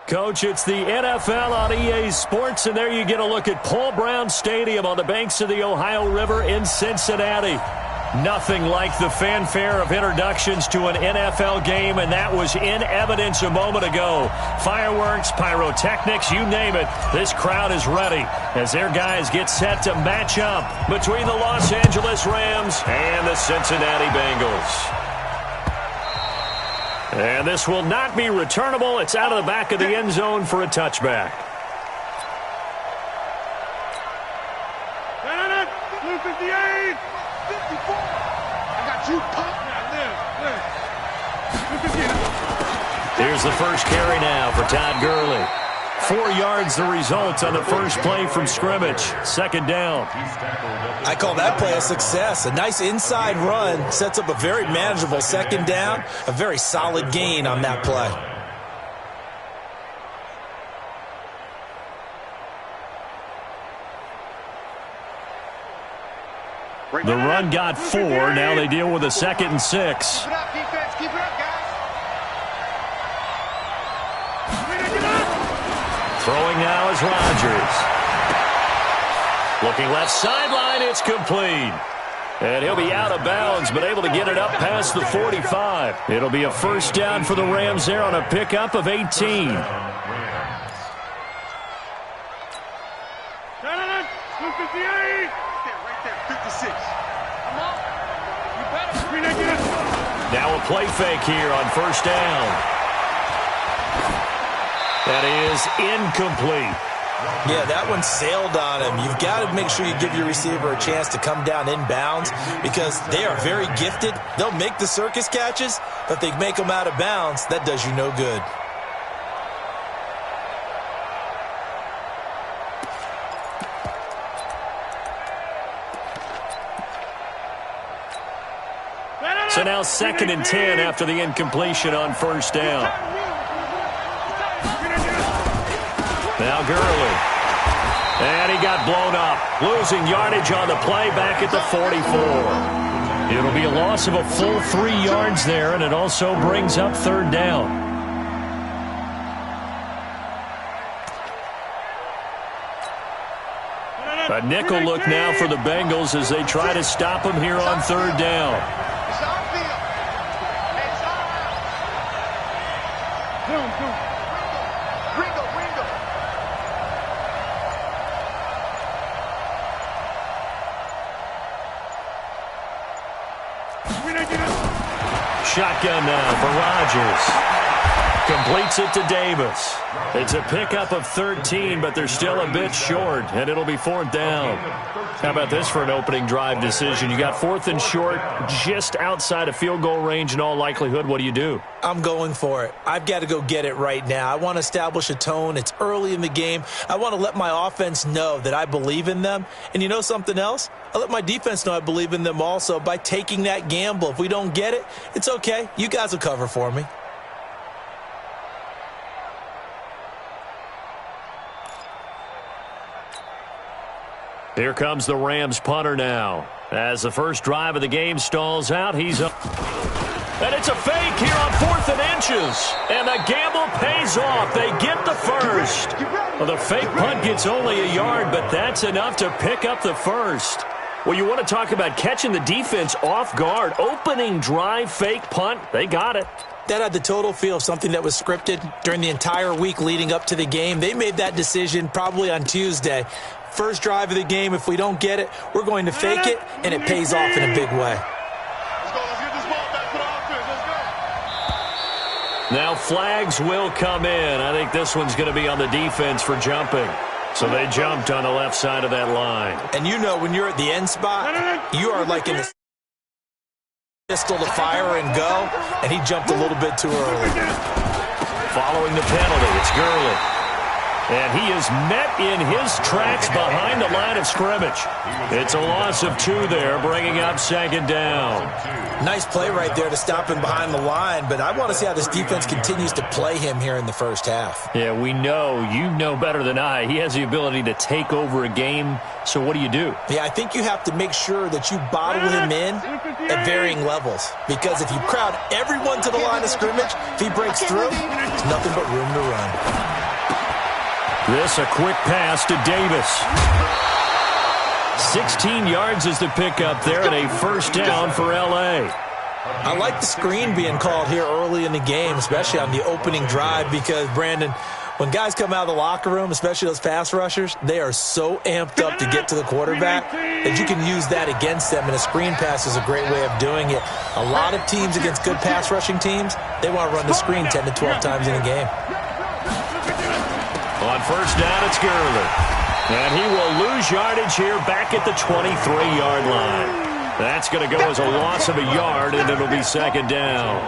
Coach, it's the NFL on EA Sports, and there you get a look at Paul Brown Stadium on the banks of the Ohio River in Cincinnati. Nothing like the fanfare of introductions to an NFL game, and that was in evidence a moment ago. Fireworks, pyrotechnics, you name it. This crowd is ready as their guys get set to match up between the Los Angeles Rams and the Cincinnati Bengals. And this will not be returnable. It's out of the back of the end zone for a touchback. 58, 54. I got you pumped now. Here's the first carry now for Todd Gurley. 4 yards the result on the first play from scrimmage. Second down. I call that play a success. A nice inside run sets up a very manageable second down. A very solid gain on that play. The run got 4. Now they deal with a 2nd and 6. Keep it up, defense. Keep it up, guys. Throwing now is Rodgers. Looking left sideline, it's complete. And he'll be out of bounds, but able to get it up past the 45. It'll be a first down for the Rams there on a pickup of 18. Now a play fake here on first down. That is incomplete. Yeah, that one sailed on him. You've got to make sure you give your receiver a chance to come down inbounds because they are very gifted. They'll make the circus catches, but if they make them out of bounds, that does you no good. So now 2nd and 10 after the incompletion on first down. Now Gurley. And he got blown up. Losing yardage on the play back at the 44. It'll be a loss of a full 3 yards there, and it also brings up third down. A nickel look now for the Bengals as they try to stop him here on third down. Shotgun now for Rodgers. Completes it to Davis. It's a pickup of 13, but they're still a bit short, and it'll be fourth down. How about this for an opening drive decision? You got 4th and short, just outside of field goal range in all likelihood. What do you do? I'm going for it. I've got to go get it right now. I want to establish a tone. It's early in the game. I want to let my offense know that I believe in them. And you know something else? I let my defense know I believe in them also by taking that gamble. If we don't get it, it's okay. You guys will cover for me. Here comes the Rams punter now. As the first drive of the game stalls out, he's up. And it's a fake here on 4th and inches. And the gamble pays off. They get the first. Well, the fake punt gets only a yard, but that's enough to pick up the first. Well, you want to talk about catching the defense off guard. Opening drive, fake punt. They got it. That had the total feel of something that was scripted during the entire week leading up to the game. They made that decision probably on Tuesday. First drive of the game, if we don't get it, we're going to fake it, and it pays off in a big way. Let's get this ball back to the offense. Let's go. Now flags will come in. I think this one's going to be on the defense for jumping. So they jumped on the left side of that line. And you know when you're at the end spot, you are like in the pistol to fire and go, and he jumped a little bit too early. Following the penalty, it's Gurley. And he is met in his tracks behind the line of scrimmage. It's a loss of 2 there, bringing up second down. Nice play right there to stop him behind the line, but I want to see how this defense continues to play him here in the first half. Yeah, we know. You know better than I. He has the ability to take over a game, so what do you do? Yeah, I think you have to make sure that you bottle him in at varying levels, because if you crowd everyone to the line of scrimmage, if he breaks through, there's nothing but room to run. This a quick pass to Davis. 16 yards is the pickup there and a first down for L.A. I like the screen being called here early in the game, especially on the opening drive, because, Brandon, when guys come out of the locker room, especially those pass rushers, they are so amped up to get to the quarterback that you can use that against them, and a screen pass is a great way of doing it. A lot of teams against good pass rushing teams, they want to run the screen 10 to 12 times in a game. On first down, it's Gurley. And he will lose yardage here back at the 23-yard line. That's going to go as a loss of a yard, and it'll be second down.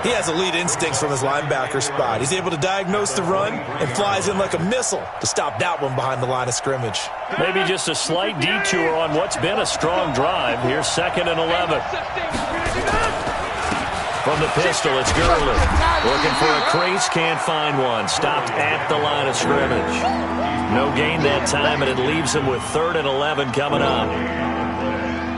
He has elite instincts from his linebacker spot. He's able to diagnose the run and flies in like a missile to stop that one behind the line of scrimmage. Maybe just a slight detour on what's been a strong drive. Here's second and 11. From the pistol, it's Gurley. Looking for a crease, can't find one. Stopped at the line of scrimmage. No gain that time, and it leaves him with 3rd and 11 coming up.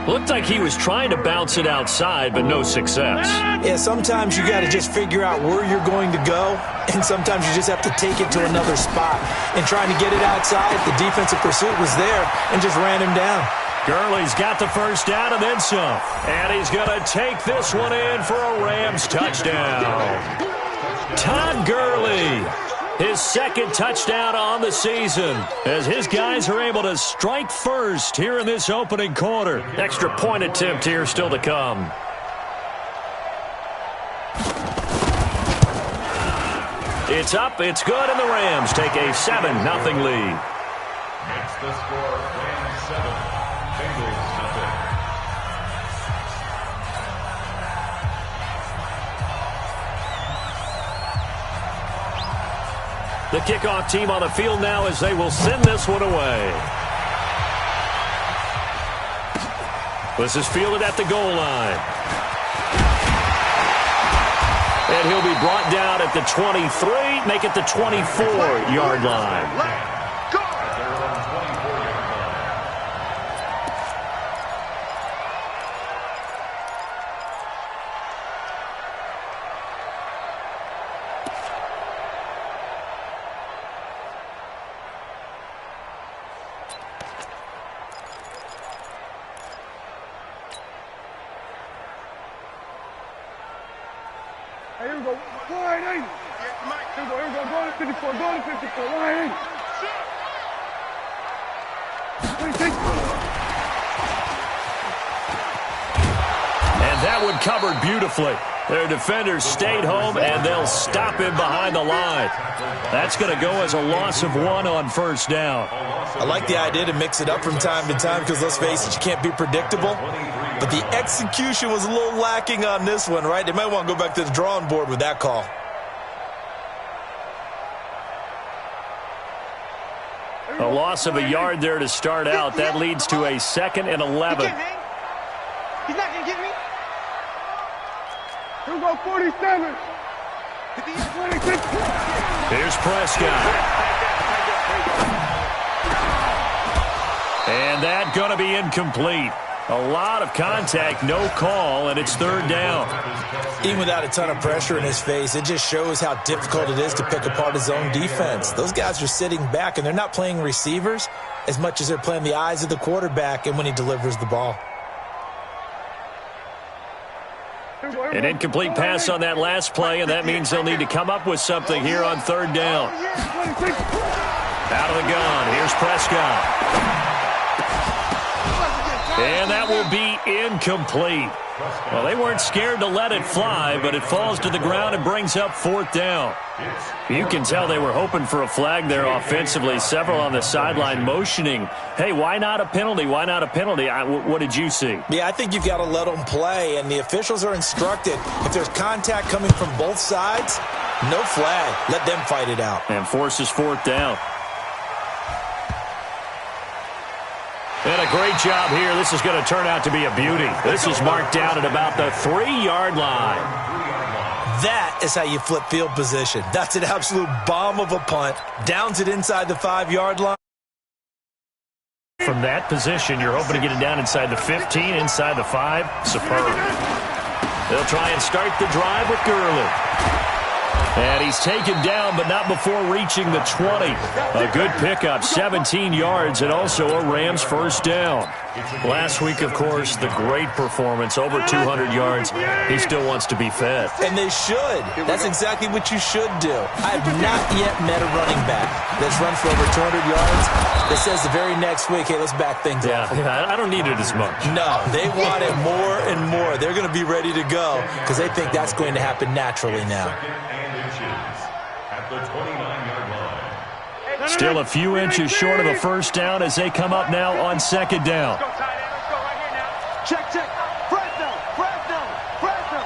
Looked like he was trying to bounce it outside, but no success. Yeah, sometimes you got to just figure out where you're going to go, and sometimes you just have to take it to another spot. And trying to get it outside, the defensive pursuit was there and just ran him down. Gurley's got the first down and then some. And he's going to take this one in for a Rams touchdown. Todd Gurley, his 2nd touchdown on the season, as his guys are able to strike first here in this opening quarter. Extra point attempt here still to come. It's up, it's good, and the Rams take a 7-0 lead. Makes the score Rams 7, Bengals nothing. The kickoff team on the field now as they will send this one away. This is fielded at the goal line. And he'll be brought down at the 23, make it the 24-yard line. Here we go. Line 80. Here we go. Go to 54. Go to 54. Line 80. 26. And that one covered beautifully. Their defenders stayed home, and they'll stop him behind the line. That's going to go as a loss of 1 on first down. I like the idea to mix it up from time to time because, let's face it, you can't be predictable. But the execution was a little lacking on this one, right? They might want to go back to the drawing board with that call. A loss of a yard there to start out. That leads to a 2nd and 11. He's not going to get me. Here we go, 47. 26. Here's Prescott. And that going to be incomplete. A lot of contact, no call, and it's 3rd down. Even without a ton of pressure in his face, it just shows how difficult it is to pick apart his own defense. Those guys are sitting back, and they're not playing receivers as much as they're playing the eyes of the quarterback and when he delivers the ball. An incomplete pass on that last play, and that means they'll need to come up with something here on 3rd down. Out of the gun, here's Prescott. And that will be incomplete. Well, they weren't scared to let it fly, but it falls to the ground and brings up 4th down. You can tell they were hoping for a flag there offensively. Several on the sideline motioning, hey, why not a penalty? Why not a penalty? What did you see? Yeah, I think you've got to let them play, and the officials are instructed if there's contact coming from both sides, No flag. Let them fight it out. And forces fourth down. And a great job here. This is going to turn out to be a beauty. This is marked down at about the 3-yard line. That is how you flip field position. That's an absolute bomb of a punt. Downs it inside the 5-yard line. From that position, you're hoping to get it down inside the 15, inside the 5. Superb. They'll try and start the drive with Gurley. And he's taken down, but not before reaching the 20. A good pickup, 17 yards, and also a Rams first down. Last week, of course, the great performance, over 200 yards. He still wants to be fed. And they should. That's exactly what you should do. I have not yet met a running back that's run for over 200 yards that says the very next week, hey, let's back things up. Yeah, I don't need it as much. No, they want it more and more. They're going to be ready to go because they think that's going to happen naturally now. At the 29-yard line. Still a few inches short of a first down as they come up now on second down. Let's go, tight end. Let's go right here now. Check, check. Fresno, Fresno, Fresno.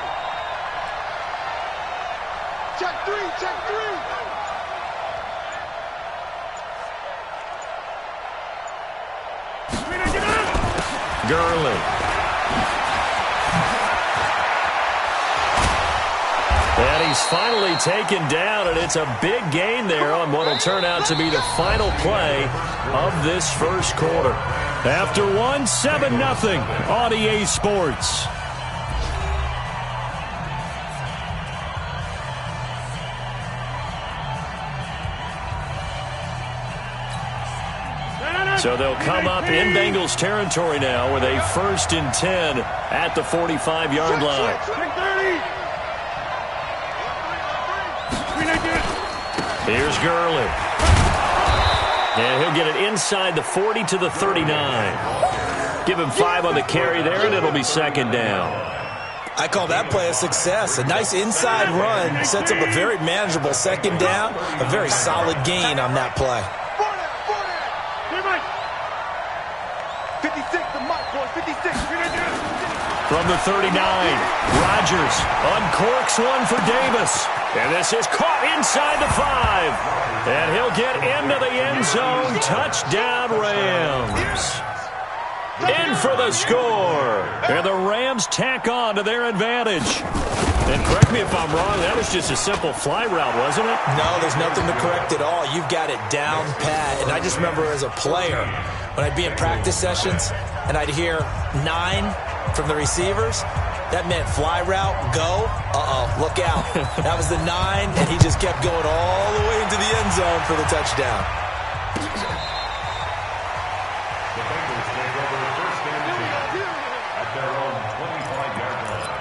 Check three, check three. Gurley. And he's finally taken down, and it's a big gain there on what will turn out to be the final play of this first quarter. After 7-0 on EA Sports. So they'll come up in Bengals territory now with a 1st and 10 at the 45-yard line. Here's Gurley. And he'll get it inside the 40 to the 39. Give him 5 on the carry there, and it'll be second down. I call that play a success. A nice inside run sets up a very manageable second down. A very solid gain on that play. 56, the mark, boys, 56. From the 39, Rodgers uncorks one for Davis. And this is caught inside the 5. And he'll get into the end zone. Touchdown, Rams. In for the score. And the Rams tack on to their advantage. And correct me if I'm wrong, that was just a simple fly route, wasn't it? No, there's nothing to correct at all. You've got it down pat. And I just remember as a player, when I'd be in practice sessions and I'd hear 9 from the receivers, that meant fly route, go. Look out. That was the 9, and he just kept going all the way into the end zone for the touchdown. The Bengals take over the first and 10 at their own 25-yard line.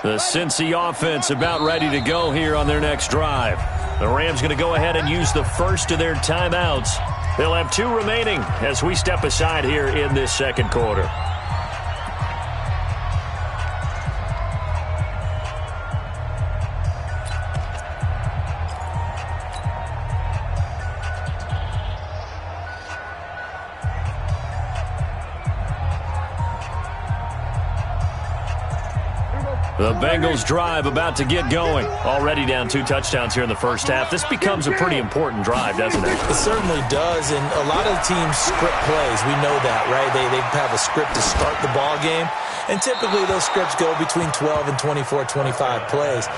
The Cincy offense about ready to go here on their next drive. The Rams going to go ahead and use the first of their timeouts. They'll have 2 remaining as we step aside here in this second quarter. The Bengals drive about to get going. Already down 2 touchdowns here in the first half. This becomes a pretty important drive, doesn't it? It certainly does, and a lot of teams script plays. We know that, right? They have a script to start the ball game, and typically those scripts go between 12 and 24, 25 plays.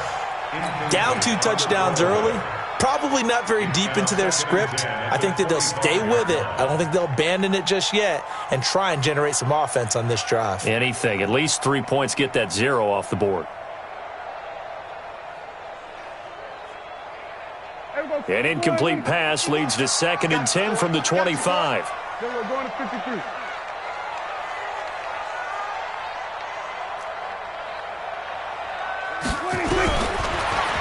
Down 2 touchdowns early, probably not very deep into their script. I think that they'll stay with it. I don't think they'll abandon it just yet and try and generate some offense on this drive. Anything. At least 3 points, get that 0 off the board. An incomplete pass leads to 2nd and 10 from the 25. Then we're going to 53.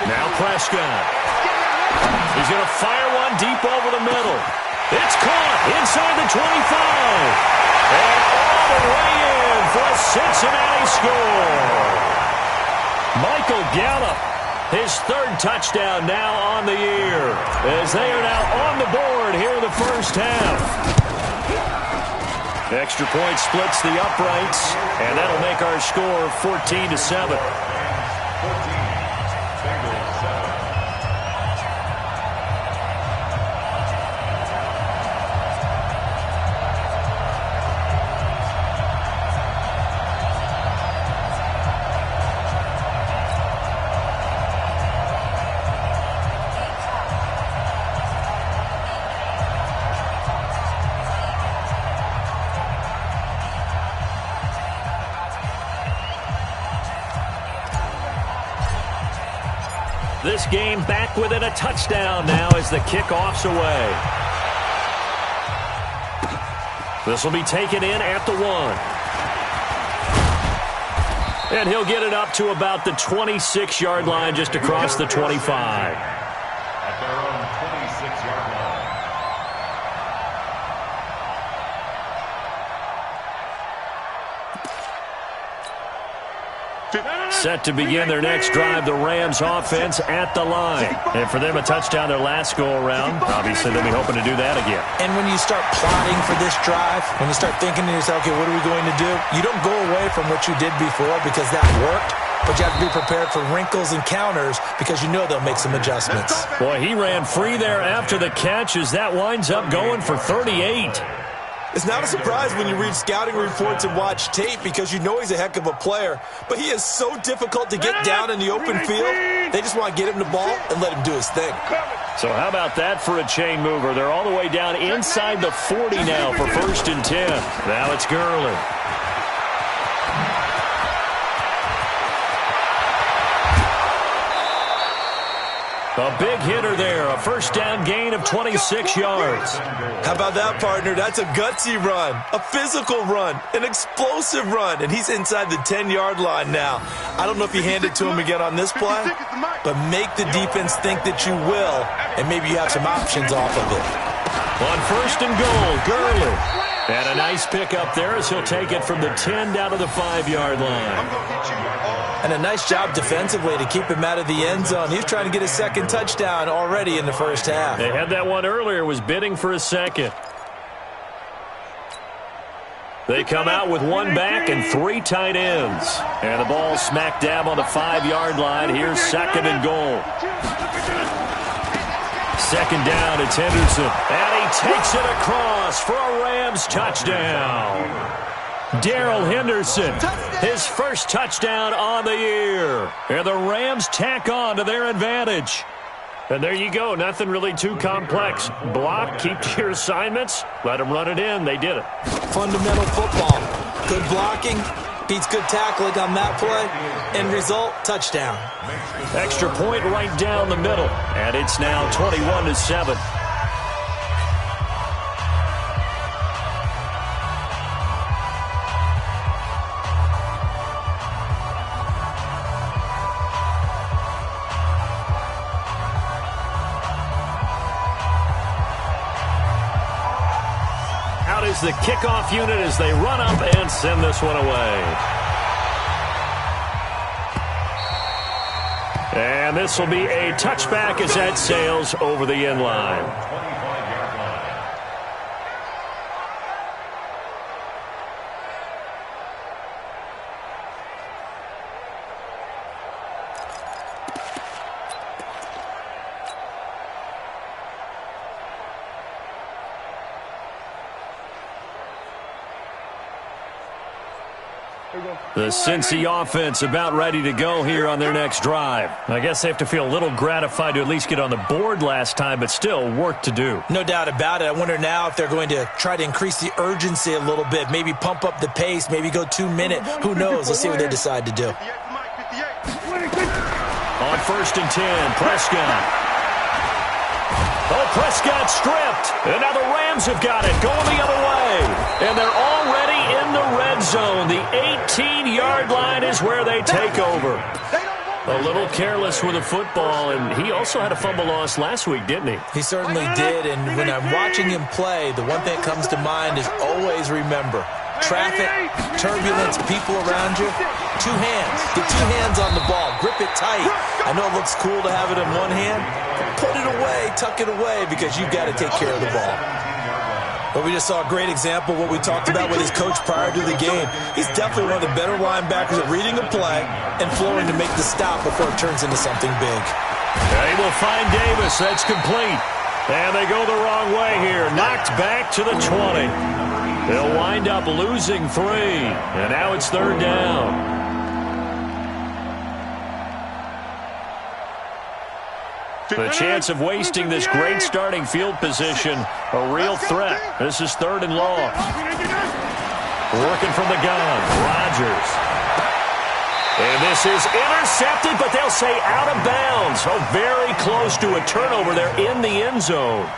Now Prescott. He's going to fire one deep over the middle. It's caught inside the 25. And all the way in for a Cincinnati score. Michael Gallup, his third touchdown now on the year, as they are now on the board here in the first half. Extra point splits the uprights, and that'll make our score 14-7. This game back within a touchdown now as the kickoff's away. This will be taken in at the 1. And he'll get it up to about the 26-yard line, just across the 25. At their own 26-yard line. Set to begin their next drive, the Rams offense at the line. And for them, a touchdown their last go-around. Obviously, they'll be hoping to do that again. And when you start plotting for this drive, when you start thinking to yourself, okay, what are we going to do? You don't go away from what you did before because that worked, but you have to be prepared for wrinkles and counters because you know they'll make some adjustments. Boy, he ran free there after the catch as that winds up going for 38. It's not a surprise when you read scouting reports and watch tape because you know he's a heck of a player. But he is so difficult to get down in the open field. They just want to get him the ball and let him do his thing. So how about that for a chain mover? They're all the way down inside the 40 now for 1st and 10. Now it's Gurley. A big hitter there, a first down gain of 26 yards. How about that, partner? That's a gutsy run, a physical run, an explosive run, and he's inside the 10-yard line now. I don't know if you hand it to him again on this play, but make the defense think that you will, and maybe you have some options off of it. On 1st and goal, Gurley. And a nice pick up there as he'll take it from the 10 down to the 5-yard line. And a nice job defensively to keep him out of the end zone. He's trying to get his second touchdown already in the first half. They had that one earlier, was bidding for a second. They come out with one back and 3 tight ends. And the ball smack dab on the 5-yard line. Here's 2nd and goal. 2nd down, it's Henderson. And he takes it across for a Rams touchdown. Darrell Henderson, his first touchdown on the year. And the Rams tack on to their advantage. And there you go, nothing really too complex. Block, keep to your assignments, let them run it in. They did it. Fundamental football. Good blocking, beats good tackling on that play. End result, touchdown. Extra point right down the middle. And it's now 21-7. Is the kickoff unit as they run up and send this one away. And this will be a touchback as that sails over the end line. The Cincy offense about ready to go here on their next drive. I guess they have to feel a little gratified to at least get on the board last time, but still work to do. No doubt about it. I wonder now if they're going to try to increase the urgency a little bit, maybe pump up the pace, maybe go 2-minute. Who knows? Let's see what they decide to do. On 1st and 10, Prescott. Oh, Prescott stripped. And now the Rams have got it, going the other way. And they're already in the red zone. The 18-yard line is where they take over. A little careless with the football, and he also had a fumble loss last week, didn't he? He certainly did, and when I'm watching him play, the one thing that comes to mind is always remember, traffic, turbulence, people around you, Two hands. Get two hands on the ball. Grip it tight. I know it looks cool to have it in one hand. Put it away. Tuck it away because you've got to take care of the ball. But we just saw a great example of what we talked about with his coach prior to the game. He's definitely one of the better linebackers at reading a play and flowing to make the stop before it turns into something big. They will find Davis. That's complete. And they go the wrong way here. Knocked back to the 20. They'll wind up losing 3. And now it's 3rd down. The chance of wasting this great starting field position, a real threat. This is 3rd and long. Working from the gun, Rodgers. And this is intercepted, but they'll say out of bounds. Oh, very close to a turnover there in the end zone.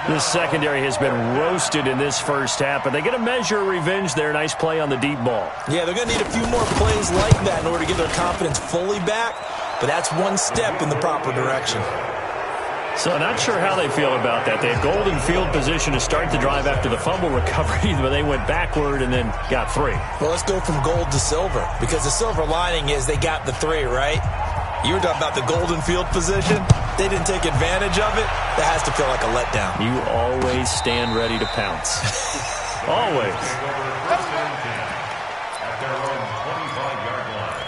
This secondary has been roasted in this first half, but they get a measure of revenge there. Nice play on the deep ball. Yeah, they're going to need a few more plays like that in order to get their confidence fully back, but that's one step in the proper direction. So not sure how they feel about that. They had golden field position to start the drive after the fumble recovery, but they went backward and then got 3. Well, let's go from gold to silver, because the silver lining is they got the 3, right? You were talking about the golden field position. They didn't take advantage of it. That has to feel like a letdown. You always stand ready to pounce. Always. At their own 25-yard line.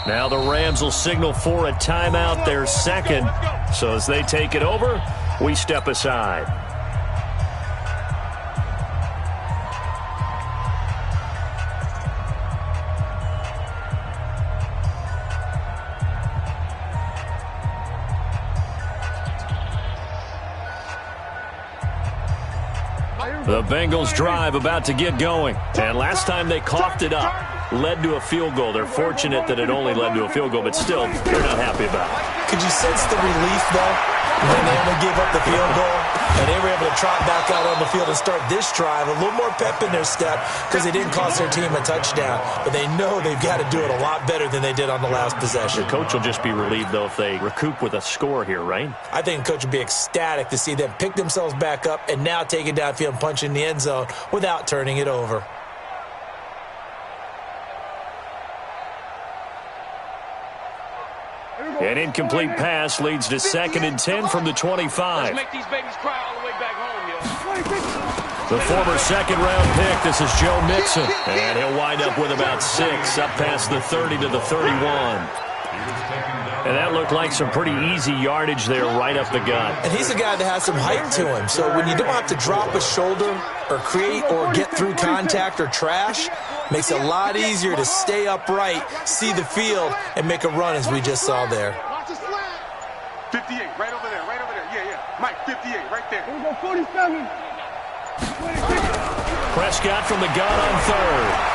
Now the Rams will signal for a timeout, their second. So as they take it over, we step aside. The Bengals drive about to get going. And last time they coughed it up, led to a field goal. They're fortunate that it only led to a field goal, but still, they're not happy about it. Could you sense the relief, though, when they only gave up the field goal? And they were able to trot back out on the field and start this drive. A little more pep in their step because they didn't cost their team a touchdown. But they know they've got to do it a lot better than they did on the last possession. The coach will just be relieved, though, if they recoup with a score here, right? I think the coach would be ecstatic to see them pick themselves back up and now take it downfield and punch in the end zone without turning it over. An incomplete pass leads to 2nd and 10 from the 25. Let's make these babies cry all the way back home, yo. The former second-round pick, this is Joe Mixon. And he'll wind up with about 6, up past the 30 to the 31. And that looked like some pretty easy yardage there right up the gut. And he's a guy that has some height to him. So when you don't have to drop a shoulder or create or get through contact or trash, makes it a lot easier to stay upright, see the field, and make a run as we just saw there. 58, right over there, right over there. Yeah, yeah. Mike, 58, right there. Here we go, 47. Prescott from the gun on 3rd.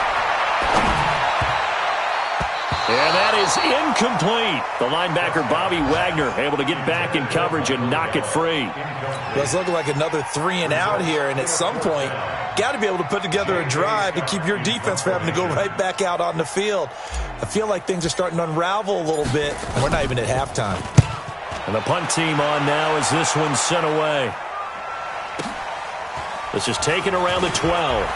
And that is incomplete. The linebacker, Bobby Wagner, able to get back in coverage and knock it free. Well, it's looking like another 3 and out here, and at some point, got to be able to put together a drive to keep your defense from having to go right back out on the field. I feel like things are starting to unravel a little bit, and we're not even at halftime. And the punt team on now as this one's sent away. This is taken around the 12.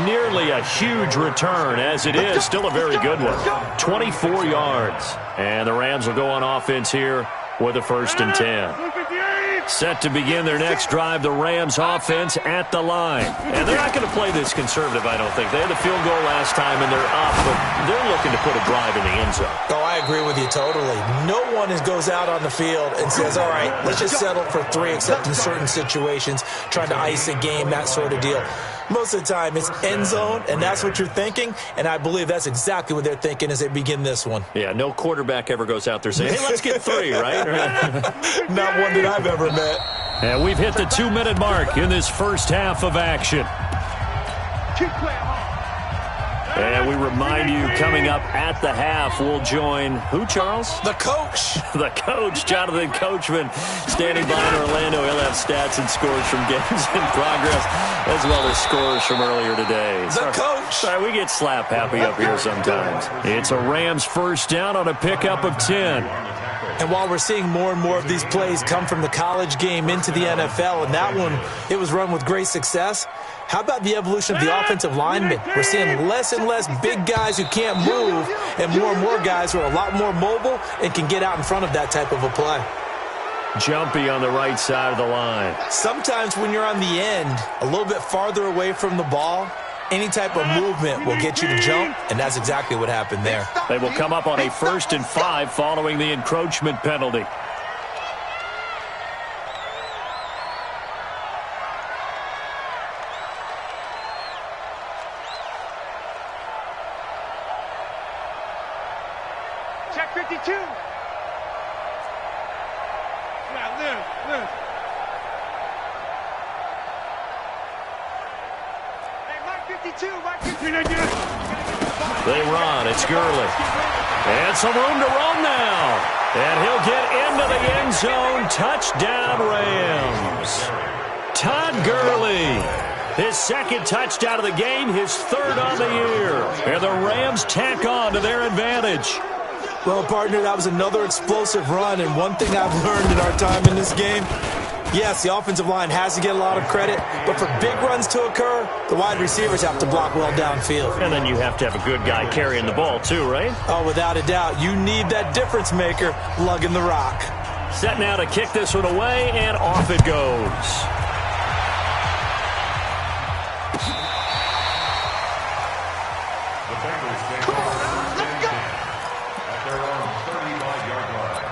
Nearly a huge return, as it is. Still a very good one. 24 yards. And the Rams will go on offense here with a 1st and 10. Set to begin their next drive, the Rams offense at the line. And they're not going to play this conservative, I don't think. They had the field goal last time, and they're up, but they're looking to put a drive in the end zone. Oh, I agree with you totally. No one goes out on the field and says, all right, let's just settle for 3, except in certain situations, trying to ice a game, that sort of deal. Most of the time, it's end zone, and that's what you're thinking, and I believe that's exactly what they're thinking as they begin this one. Yeah, no quarterback ever goes out there saying, hey, let's get 3, right? Not one that I've ever met. And we've hit the 2-minute mark in this first half of action. And we remind you, coming up at the half, we'll join who, Charles? The coach. The coach, Jonathan Coachman, standing by in Orlando. He'll have stats and scores from games in progress, as well as scores from earlier today. The coach. Sorry, we get slap happy up here sometimes. It's a Rams first down on a pickup of 10. And while we're seeing more and more of these plays come from the college game into the NFL, and that one, it was run with great success, how about the evolution of the offensive linemen? We're seeing less and less big guys who can't move and more guys who are a lot more mobile and can get out in front of that type of a play. Jumpy on the right side of the line. Sometimes when you're on the end, a little bit farther away from the ball, any type of movement will get you to jump, and that's exactly what happened there. They will come up on a 1st and 5 following the encroachment penalty. Check 52. Now, live. Hey, Mike 52, Mike 52. They run. It's Gurley. And some room to run now. And he'll get into the end zone. Touchdown, Rams. Todd Gurley. His 2nd touchdown of the game, his 3rd on the year. And the Rams tack on to their advantage. Well, partner, that was another explosive run, and one thing I've learned in our time in this game, yes, the offensive line has to get a lot of credit, but for big runs to occur, the wide receivers have to block well downfield. And then you have to have a good guy carrying the ball too, right? Oh, without a doubt. You need that difference maker lugging the rock. Set now to kick this one away, and off it goes. The Bengals take over first and 10 at their own 35-yard line.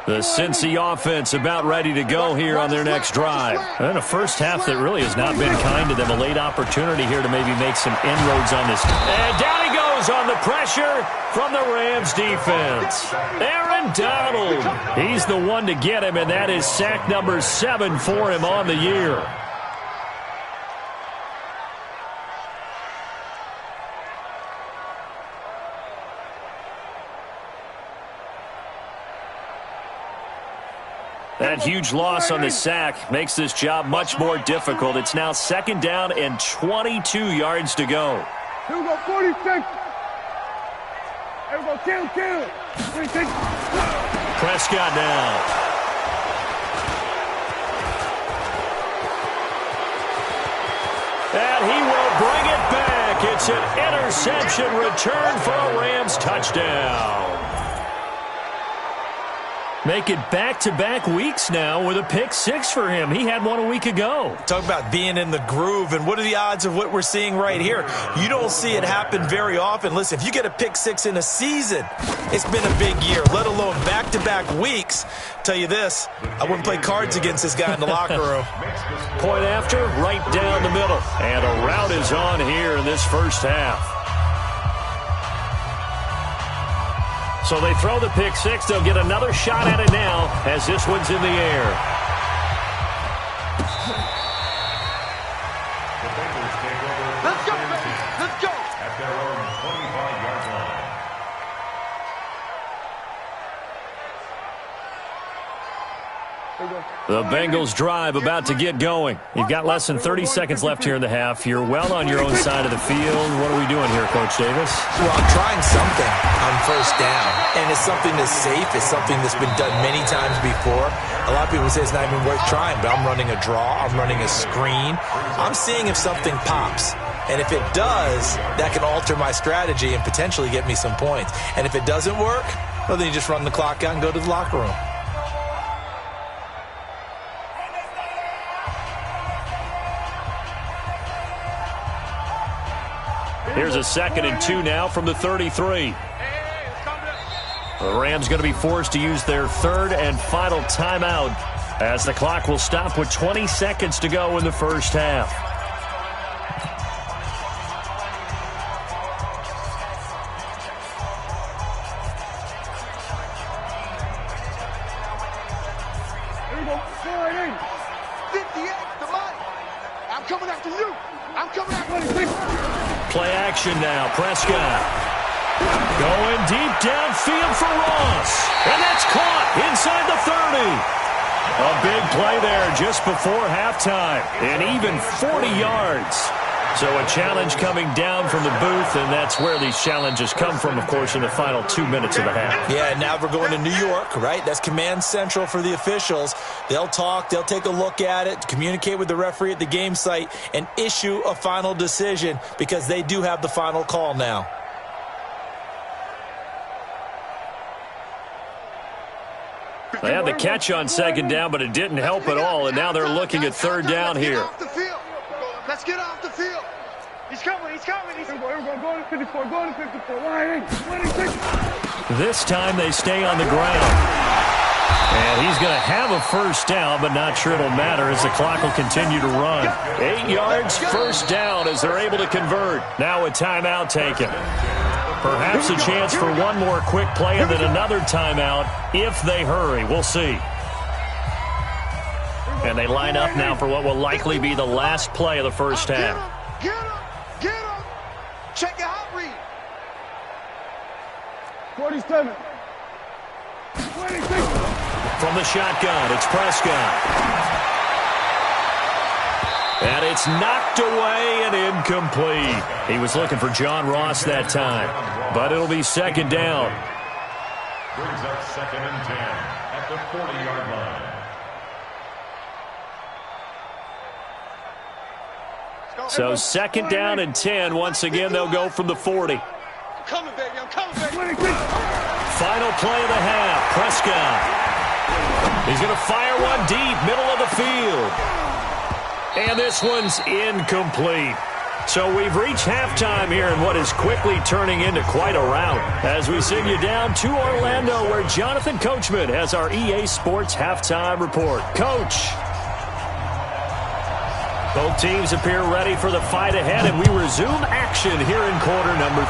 The Cincy offense about ready to go here on their next drive. And a first half that really has not been kind to them. A late opportunity here to maybe make some inroads on this. And down he goes on the pressure from the Rams defense. Aaron Donald. He's the one to get him, and that is sack number 7 for him on the year. That huge loss on the sack makes this job much more difficult. It's now 2nd down and 22 yards to go. Here we go, 46. Here we go, kill. 46. Prescott now. And he will bring it back. It's an interception return for a Rams touchdown. Make it back-to-back weeks now with a pick 6 for him. He had one a week ago. Talk about being in the groove, and what are the odds of what we're seeing right here? You don't see it happen very often. Listen, if you get a pick 6 in a season, it's been a big year, let alone back-to-back weeks. Tell you this, I wouldn't play cards against this guy in the locker room. Point after, right down the middle. And a route is on here in this first half. So they throw the pick 6. They'll get another shot at it now as this one's in the air. The Bengals take over first and 10 Let's go. at their own 25-yard line. The Bengals drive about to get going. You've got less than 30 seconds left here in the half. You're well on your own side of the field. What are we doing here, Coach Davis? Well, I'm trying something on first down, and it's something that's safe. It's something that's been done many times before. A lot of people say it's not even worth trying, but I'm running a draw. I'm running a screen. I'm seeing if something pops. And if it does, that can alter my strategy and potentially get me some points. And if it doesn't work, well, then you just run the clock out and go to the locker room. Here's a 2nd and 2 now from the 33. The Rams going to be forced to use their 3rd and final timeout as the clock will stop with 20 seconds to go in the first half. Play action now. Prescott going deep downfield for Ross. And that's caught inside the 30. A big play there just before halftime. And even 40 yards. So a challenge coming down from the booth, and that's where these challenges come from, of course, in the final 2 minutes of the half. Yeah, now we're going to New York, right? That's command central for the officials. They'll talk, they'll take a look at it, communicate with the referee at the game site, and issue a final decision because they do have the final call now. They had the catch on second down, but it didn't help at all, and now they're looking at third down here. Let's get off the field. He's coming. He's coming. Here we go. Go to 54. Go to 54. Line 26. This time they stay on the ground. And he's going to have a first down, but not sure it'll matter as the clock will continue to run. 8 yards, first down as they're able to convert. Now a timeout taken. Perhaps a chance for one more quick play and then another timeout if they hurry. We'll see. And they line up now for what will likely be the last play of the first half. Get him! Get him! Check your hot read. 47. 26. From the shotgun, it's Prescott. And it's knocked away and incomplete. He was looking for John Ross that time, but it'll be second down. Brings up 2nd and 10 at the 40-yard line. So second down and 10. Once again, they'll go from the 40. I'm coming, baby. I'm coming, baby. Final play of the half. Prescott. He's going to fire one deep, middle of the field. And this one's incomplete. So we've reached halftime here in what is quickly turning into quite a rout as we send you down to Orlando where Jonathan Coachman has our EA Sports halftime report. Coach. Both teams appear ready for the fight ahead, and we resume action here in quarter number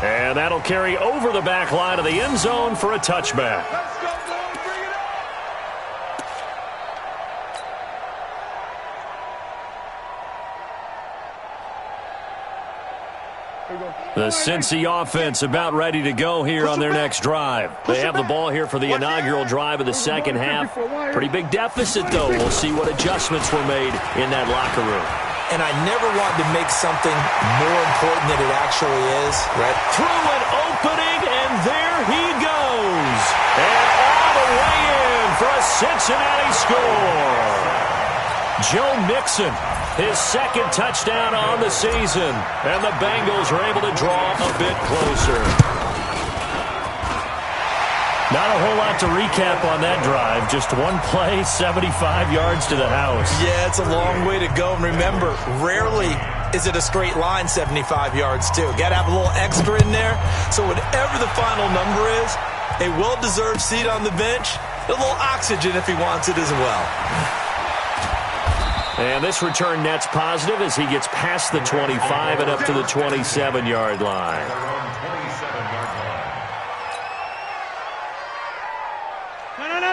3. And that'll carry over the back line of the end zone for a touchback. Let's go, boys. Bring it up. The Cincy offense about ready to go here on their next drive. They have the ball here for the inaugural drive of the second half. Pretty big deficit, though. We'll see what adjustments were made in that locker room. And I never want to make something more important than it actually is, right? Through an opening, and there he goes. And all the way in for a Cincinnati score. Joe Mixon, his second touchdown on the season. And the Bengals are able to draw a bit closer. Not a whole lot to recap on that drive. Just one play, 75 yards to the house. Yeah, it's a long way to go. And remember, rarely is it a straight line 75 yards, too. Got to have a little extra in there. So whatever the final number is, a well-deserved seat on the bench, a little oxygen if he wants it as well. And this return net's positive as he gets past the 25 and up to the 27-yard line.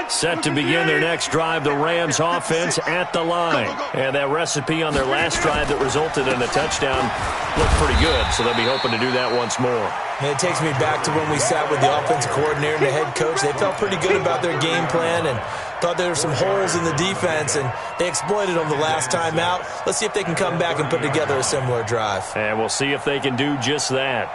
Set to begin their next drive, the Rams offense at the line. And that recipe on their last drive that resulted in a touchdown looked pretty good, so they'll be hoping to do that once more. And it takes me back to when we sat with the offensive coordinator and the head coach. They felt pretty good about their game plan and thought there were some holes in the defense, and they exploited them the last time out. Let's see if they can come back and put together a similar drive. And we'll see if they can do just that.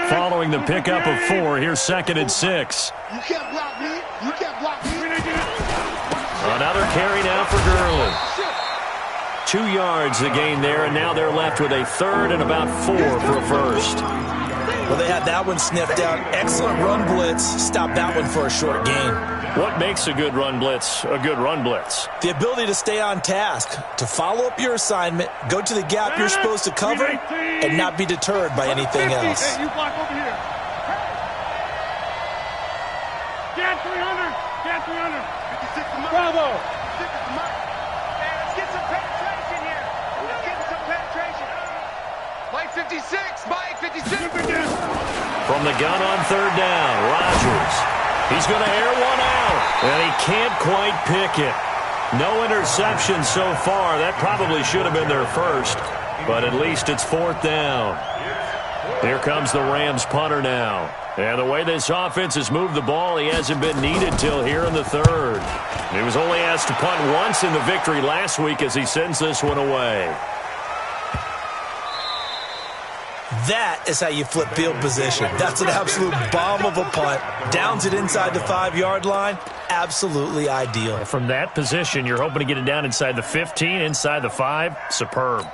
Following the pickup of 4, here's 2nd and 6. You can't block me. You can't block me. Another carry now for Gurley. 2 yards the gain there, and now they're left with a 3rd and about 4 for a first. Well, they had that one sniffed out. Excellent run blitz. Stop that one for a short gain. What makes a good run blitz a good run blitz? The ability to stay on task, to follow up your assignment, go to the gap you're supposed to cover, and not be deterred by anything else. Hey, you block over here. Get 300. Get 300. Bravo. Hey, let's get some penetration here. Let's get some penetration. Mike 56. Mike 56. From the gun on 3rd down, Rodgers. He's going to air one out, and he can't quite pick it. No interceptions so far. That probably should have been their first, but at least it's 4th down. Here comes the Rams punter now. And the way this offense has moved the ball, he hasn't been needed till here in the 3rd. He was only asked to punt once in the victory last week as he sends this one away. That is how you flip field position. That's an absolute bomb of a punt. Downs it inside the 5-yard line. Absolutely ideal. From that position, you're hoping to get it down inside the 15, inside the 5. Superb.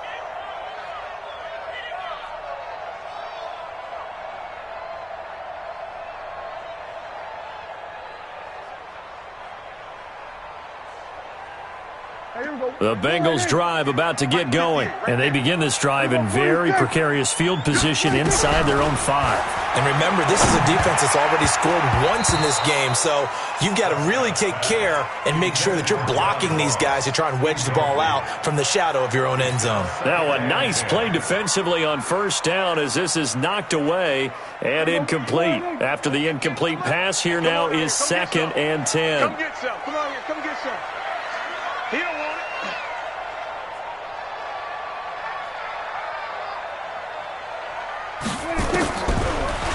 The Bengals drive about to get going, and they begin this drive in very precarious field position inside their own 5. And remember, this is a defense that's already scored once in this game, so you've got to really take care and make sure that you're blocking these guys who try and wedge the ball out from the shadow of your own end zone. Now a nice play defensively on 1st down as this is knocked away and incomplete. After the incomplete pass, here now is 2nd and 10. Come get some. Come on here. Come get some. He don't want it.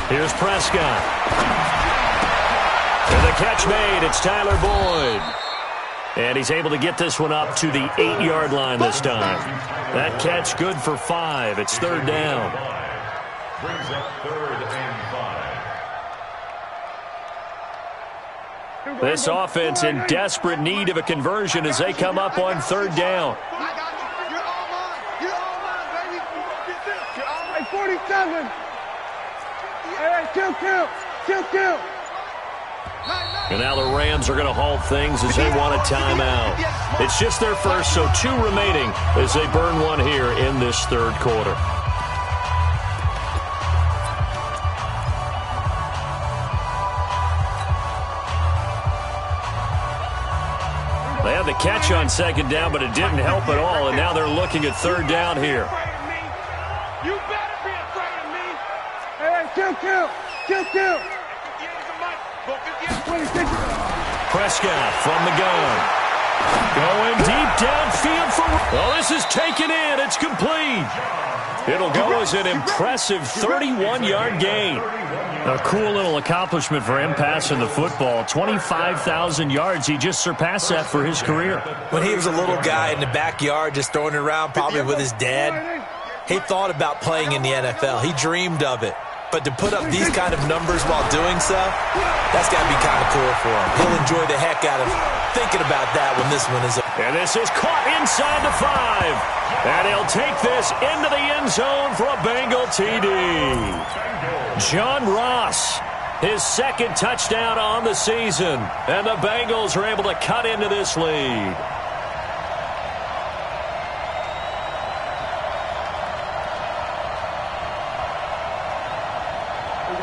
Here's Prescott. And the catch made. It's Tyler Boyd. And he's able to get this one up to the 8-yard line this time. That catch good for 5. It's 3rd down. Brings up 3rd and 5. This offense in desperate need of a conversion as they come up on 3rd down. I got you. You're all mine. You're all mine, baby. You're all mine. 47. All right, kill. And now the Rams are going to halt things as they want a timeout. It's just their first, so 2 remaining as they burn one here in this 3rd quarter. They had the catch on 2nd down, but it didn't help at all, and now they're looking at 3rd down here. You better be afraid of me. All right, kill. Prescott from the gun. Going deep downfield for... Well, this is taken in. It's complete. It'll go as an impressive 31-yard gain. A cool little accomplishment for him passing the football. 25,000 yards. He just surpassed that for his career. When he was a little guy in the backyard just throwing it around probably with his dad, he thought about playing in the NFL. He dreamed of it. But to put up these kind of numbers while doing so, that's got to be kind of cool for him. He'll enjoy the heck out of thinking about that when this one is over. And this is caught inside the 5. And he'll take this into the end zone for a Bengal TD. John Ross, his 2nd touchdown on the season. And the Bengals are able to cut into this lead.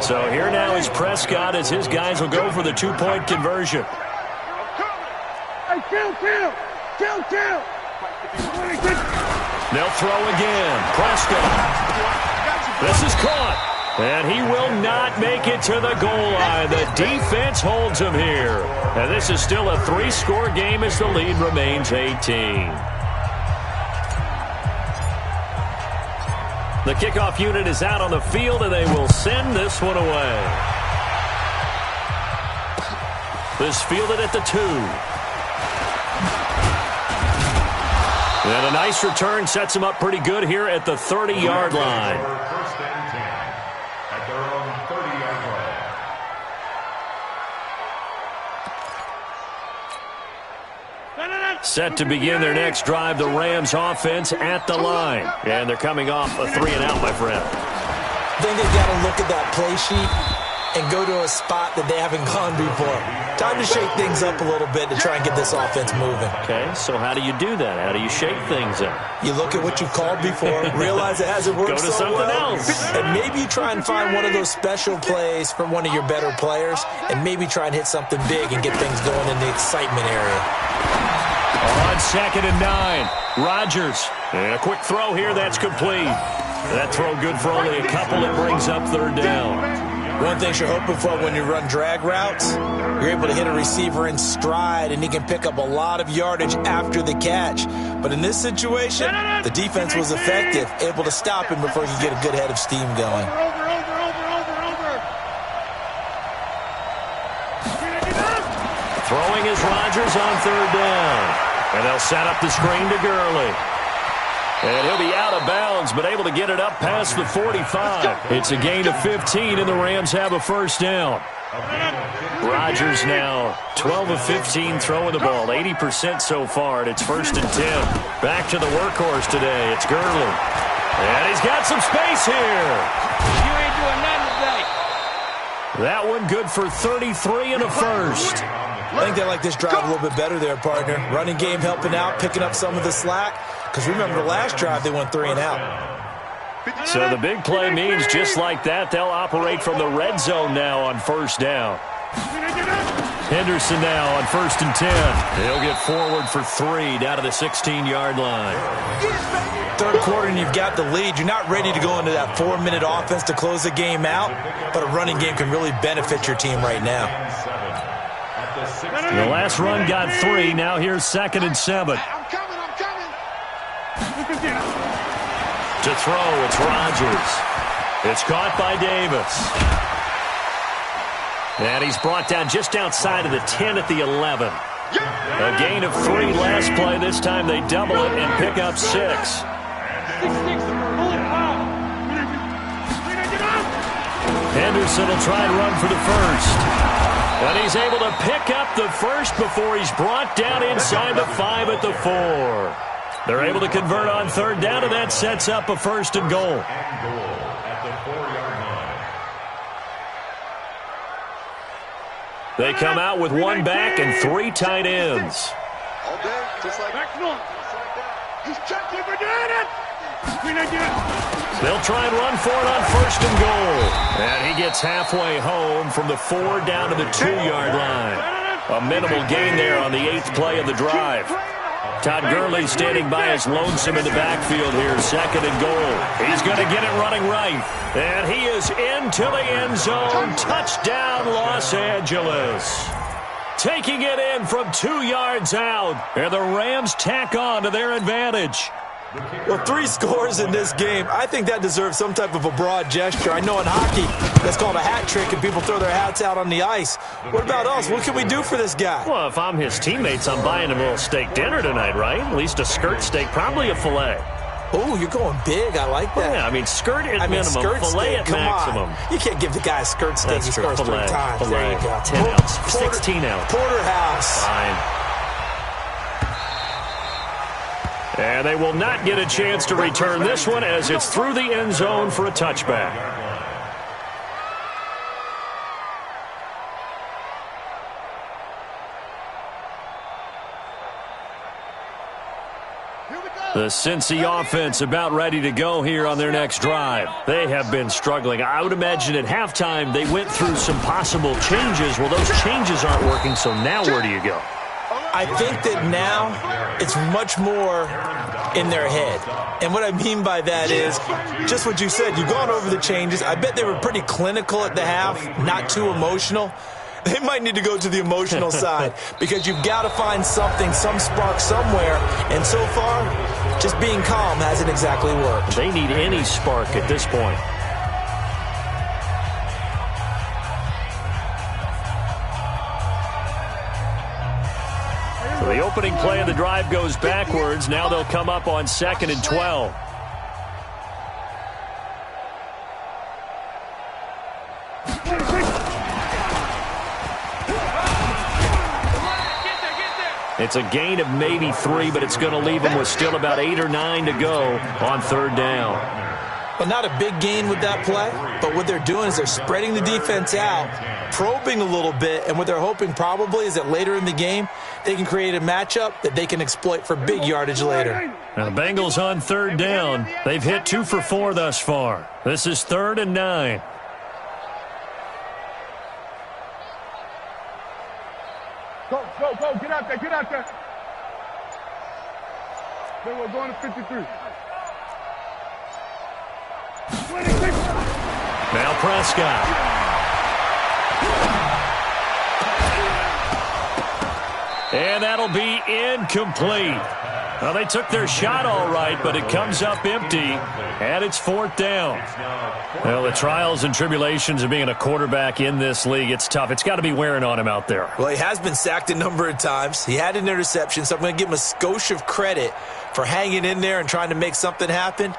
So here now is Prescott as his guys will go for the 2-point conversion. Hey, kill. They'll throw again. Prescott. This is caught. And he will not make it to the goal line. The defense holds him here. And this is still a 3-score game as the lead remains 18. The kickoff unit is out on the field, and they will send this one away. This fielded at the 2. And a nice return sets him up pretty good here at the 30-yard line. 1st and 10 at their own 30-yard line. Set to begin their next drive, the Rams offense at the line. And thee coming off a 3-and-out, my friend. I think they've got to look at that play sheet and go to a spot that they haven't gone before. Time to shake things up a little bit to try and get this offense moving. Okay, so how do you do that? How do you shake things up? You look at what you've called before, realize it hasn't worked Go to so something well, else. and maybe you try and find one of those special plays from one of your better players, and maybe try and hit something big and get things going in the excitement area. On 2nd and 9, Rodgers. And a quick throw here, that's complete. That throw good for only a couple. It brings up 3rd down. One thing you're hoping for when you run drag routes, you're able to hit a receiver in stride, and he can pick up a lot of yardage after the catch. But in this situation, the defense was effective, able to stop him before he could get a good head of steam going. Throwing is Rodgers on third down. And they'll set up the screen to Gurley. And he'll be out of bounds, but able to get it up past the 45. It's a gain of 15, and the Rams have a first down. Rodgers now 12 of 15 throwing the ball, 80% so far, and it's first and 10. Back to the workhorse today. It's Gurley. And he's got some space here. You ain't doing nothing today. That one good for 33 and a first. I think they like this drive a little bit better there, partner. Running game helping out, picking up some of the slack. Because remember, the last drive, they went 3 and out. So the big play means just like that, they'll operate from the red zone now on first down. Henderson now on first and 10. He'll get forward for 3 down to the 16-yard line. Third quarter and you've got the lead. You're not ready to go into that 4-minute offense to close the game out, but a running game can really benefit your team right now. The last run got 3. Now here's 2nd and 7. I'm coming. To throw, it's Rodgers. It's caught by Davis. And he's brought down just outside of the 10 at the 11. A gain of 3 last play. This time they double it and pick up 6. Henderson will try and run for the first. But he's able to pick up the first before he's brought down inside the 5 at the 4. They're able to convert on third down, and that sets up a first and goal. They come out with 1 back and 3 tight ends. All day, just like that. He's checking for doing it. They'll try and run for it on first and goal. And he gets halfway home from the 4 down to the 2-yard line. A minimal gain there on the 8th play of the drive. Todd Gurley standing by as lonesome in the backfield here, 2nd and goal. He's going to get it running right. And he is into the end zone. Touchdown, Los Angeles. Taking it in from 2 yards out. And the Rams tack on to their advantage. Well, 3 scores in this game. I think that deserves some type of a broad gesture. I know in hockey, that's called a hat trick, and people throw their hats out on the ice. What about us? What can we do for this guy? Well, if I'm his teammates, I'm buying him a little steak dinner tonight, right? At least a skirt steak, probably a filet. Oh, you're going big. I like that. Yeah, I mean, skirt at minimum, skirt filet steak, at come maximum. On. You can't give the guy a skirt steak. That's He true. scores 3 Filet, times. filet, There you go. 10 ounce, 16 ounce. Porterhouse. Fine. And they will not get a chance to return this one as it's through the end zone for a touchback. The Cincy offense about ready to go here on their next drive. They have been struggling. I would imagine at halftime they went through some possible changes. Well, those changes aren't working, so now where do you go? I think that now it's much more in their head. And what I mean by that is just what you said. You've gone over the changes. I bet they were pretty clinical at the half, not too emotional. They might need to go to the emotional side because you've got to find something, some spark somewhere. And so far, just being calm hasn't exactly worked. They need any spark at this point. So the opening play of the drive goes backwards. Now they'll come up on 2nd and 12. It's a gain of maybe 3, but it's going to leave them with still about 8 or 9 to go on third down. Well, not a big gain with that play, but what they're doing is they're spreading the defense out, probing a little bit, and what they're hoping probably is that later in the game, they can create a matchup that they can exploit for big yardage later. Now the Bengals on third down. They've hit 2 for 4 thus far. This is 3rd and 9. Go, get out there. Then we're going to 53. Now Prescott. And that'll be incomplete. Well, they took their shot all right, but it comes up empty, and it's 4th down. Well, the trials and tribulations of being a quarterback in this league, it's tough. It's got to be wearing on him out there. Well, he has been sacked a number of times. He had an interception, so I'm going to give him a skosh of credit for hanging in there and trying to make something happen,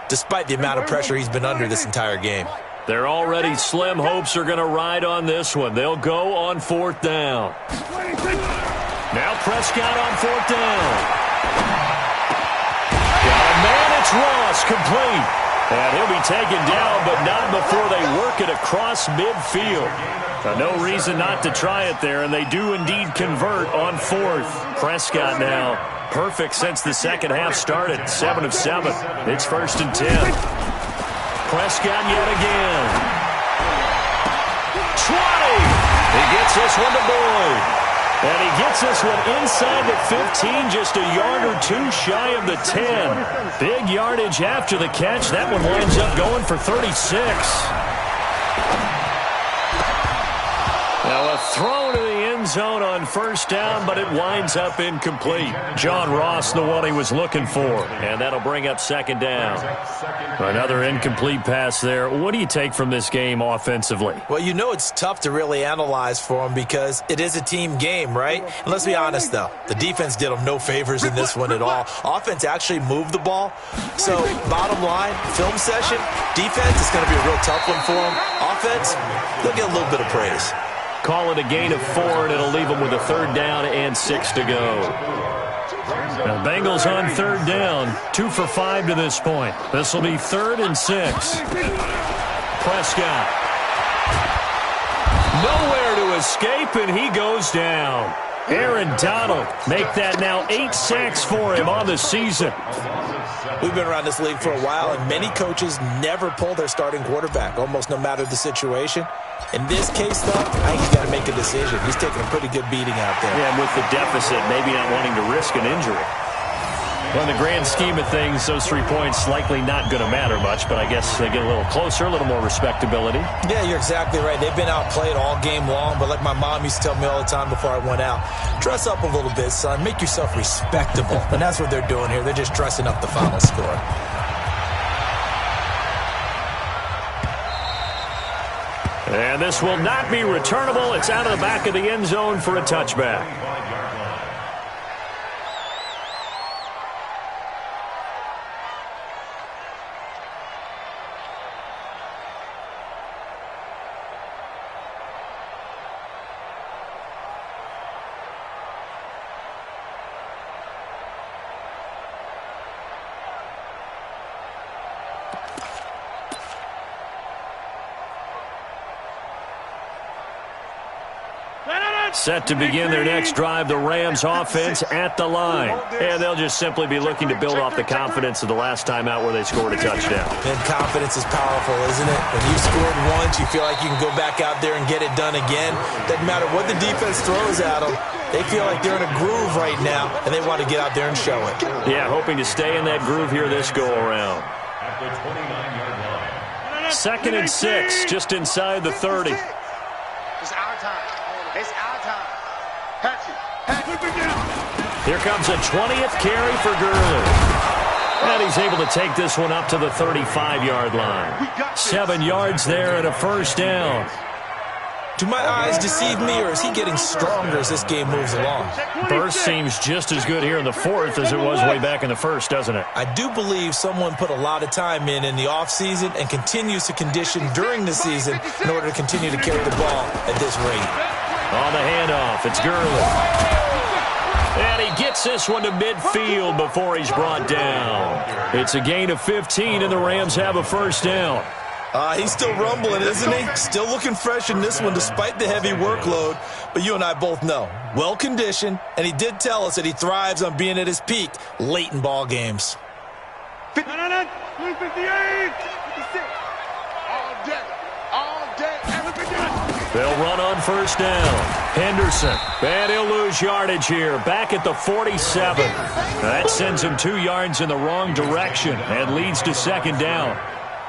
despite the amount of pressure he's been under this entire game. Their already slim hopes are going to ride on this one. They'll go on 4th down. Now Prescott on 4th down. Got a man, it's Ross, complete. And he'll be taken down, but not before they work it across midfield. No reason not to try it there, and they do indeed convert on 4th. Prescott now perfect since the second half started. 7 of 7. It's 1st and 10. Prescott yet again. 20. He gets this one to Boyd. And he gets this one inside the 15, just a yard or two shy of the 10. Big yardage after the catch. That one winds up going for 36. Now a throw to the end zone on 1st down, but it winds up incomplete. John Ross, the one he was looking for. And that'll bring up 2nd down. Another incomplete pass there. What do you take from this game offensively? Well, you know it's tough to really analyze for him because it is a team game, right? And let's be honest, though. The defense did them no favors in this one at all. Offense actually moved the ball. So, bottom line, film session, defense is going to be a real tough one for them. Offense, they'll get a little bit of praise. Call it a gain of 4, and it'll leave them with a 3rd down and 6 to go. Now, Bengals on 3rd down, 2 for 5 to this point. This will be 3rd and 6. Prescott. Nowhere to escape, and he goes down. Aaron Donald make that now 8 sacks for him on the season. We've been around this league for a while, and many coaches never pull their starting quarterback, almost no matter the situation. In this case, though, I think he's got to make a decision. He's taking a pretty good beating out there. Yeah, and with the deficit, maybe not wanting to risk an injury. Well, in the grand scheme of things, those 3 points likely not going to matter much, but I guess they get a little closer, a little more respectability. Yeah, you're exactly right. They've been outplayed all game long, but like my mom used to tell me all the time before I went out, dress up a little bit, son. Make yourself respectable. And that's what they're doing here. They're just dressing up the final score. And this will not be returnable. It's out of the back of the end zone for a touchback. Set to begin their next drive, the Rams offense at the line. And they'll just simply be looking to build off the confidence of the last time out where they scored a touchdown. And confidence is powerful, isn't it? When you scored once, you feel like you can go back out there and get it done again. Doesn't matter what the defense throws at them. They feel like they're in a groove right now, and they want to get out there and show it. Yeah, hoping to stay in that groove here this go-around. 2nd and 6, just inside the 30. It's our time. It's our time. Patch it. Here comes a 20th carry for Gurley. And he's able to take this one up to the 35-yard line. 7 yards there and a 1st down. Do my eyes deceive me, or is he getting stronger as this game moves along? Burst seems just as good here in the 4th as it was way back in the 1st, doesn't it? I do believe someone put a lot of time in the offseason and continues to condition during the season in order to continue to carry the ball at this rate. On the handoff, it's Gurley. And he gets this one to midfield before he's brought down. It's a gain of 15, and the Rams have a 1st down. He's still rumbling, isn't he? Still looking fresh in this one despite the heavy workload. But you and I both know, well-conditioned, and he did tell us that he thrives on being at his peak late in ball games. 58, 56. All day. All day. They'll run on 1st down. Henderson. And he'll lose yardage here. Back at the 47. That sends him 2 yards in the wrong direction and leads to 2nd down.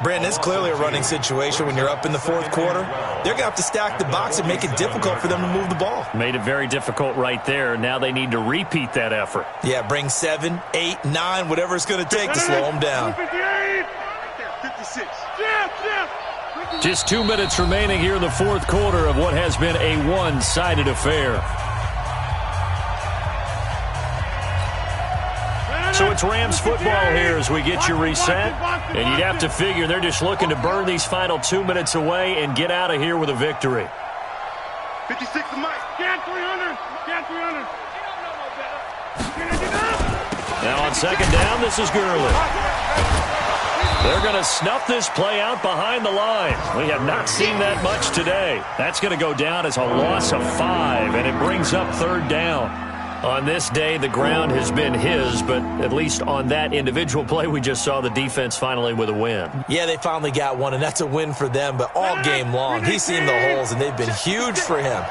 Brandon, it's clearly a running situation when you're up in the fourth quarter. They're going to have to stack the box and make it difficult for them to move the ball. Made it very difficult right there. Now they need to repeat that effort. Yeah, bring 7, 8, 9, whatever it's going to take to slow them down. 56. Just 2 minutes remaining here in the fourth quarter of what has been a one-sided affair. So it's Rams football here as we get you reset. And you'd have to figure they're just looking to burn these final 2 minutes away and get out of here with a victory. 56 to Mike. Get 300. Get 300. Now on second down, this is Gurley. They're going to snuff this play out behind the line. We have not seen that much today. That's going to go down as a loss of 5, and it brings up third down. On this day, the ground has been his, but at least on that individual play, we just saw the defense finally with a win. Yeah, they finally got one, and that's a win for them, but all game long, he's seen the holes, and they've been huge for him.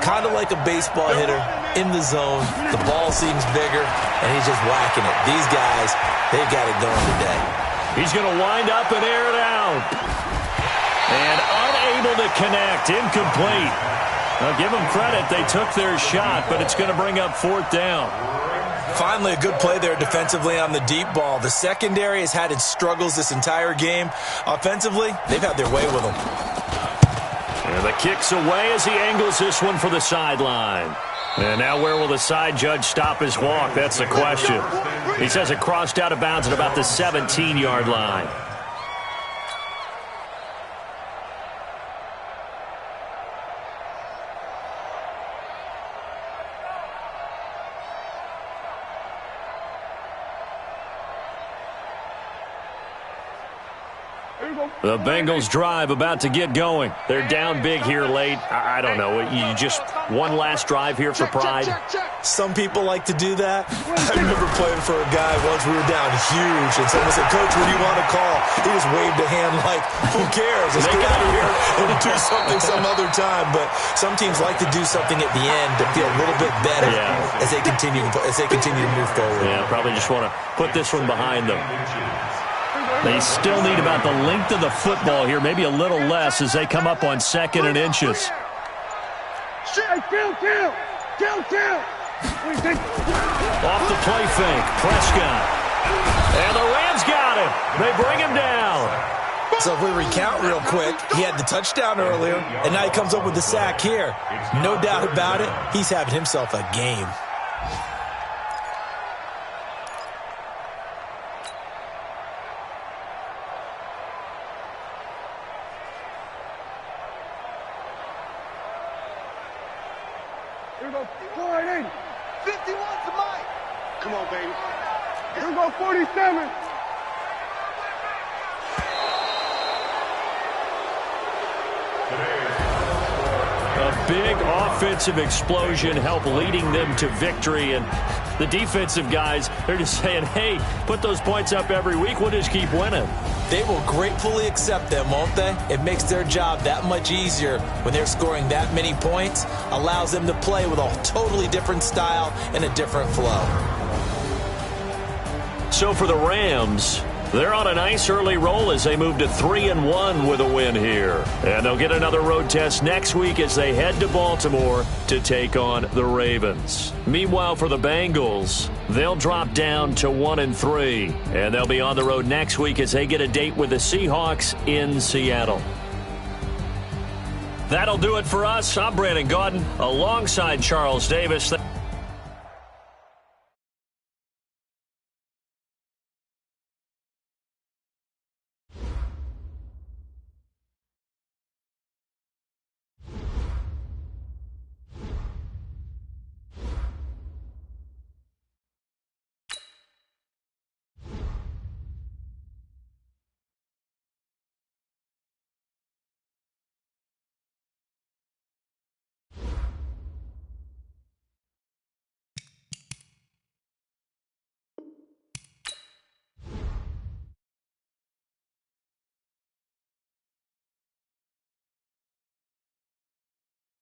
Kind of like a baseball hitter in the zone. The ball seems bigger, and he's just whacking it. These guys, they've got it going today. He's going to wind up and air it out. And unable to connect, incomplete. Now, give them credit. They took their shot, but it's going to bring up fourth down. Finally, a good play there defensively on the deep ball. The secondary has had its struggles this entire game. Offensively, they've had their way with them. And the kick's away as he angles this one for the sideline. And now where will the side judge stop his walk? That's the question. He says it crossed out of bounds at about the 17-yard line. The Bengals drive about to get going. They're down big here late. I don't know. You just one last drive here for pride. Some people like to do that. I remember playing for a guy once. We were down huge, and someone said, "Coach, what do you want to call?" He just waved a hand like, "Who cares? Let's get out of here and do something some other time." But some teams like to do something at the end to feel a little bit better as they continue to move forward. Yeah, probably just want to put this one behind them. They still need about the length of the football here, maybe a little less as they come up on second and inches. Kill. Off the play fake, Prescott. And the Rams got him. They bring him down. So if we recount real quick, he had the touchdown earlier, and now he comes up with the sack here. No doubt about it, he's having himself a game. Here we go. 480. 51 to Mike. Come on, baby. Here we go. 47. A big offensive explosion helped leading them to victory. And the defensive guys, they're just saying, hey, put those points up every week. We'll just keep winning. They will gratefully accept them, won't they? It makes their job that much easier when they're scoring that many points. Allows them to play with a totally different style and a different flow. So for the Rams, they're on a nice early roll as they move to 3-1 with a win here. And they'll get another road test next week as they head to Baltimore to take on the Ravens. Meanwhile, for the Bengals, they'll drop down to 1-3. And they'll be on the road next week as they get a date with the Seahawks in Seattle. That'll do it for us. I'm Brandon Gaudin alongside Charles Davis.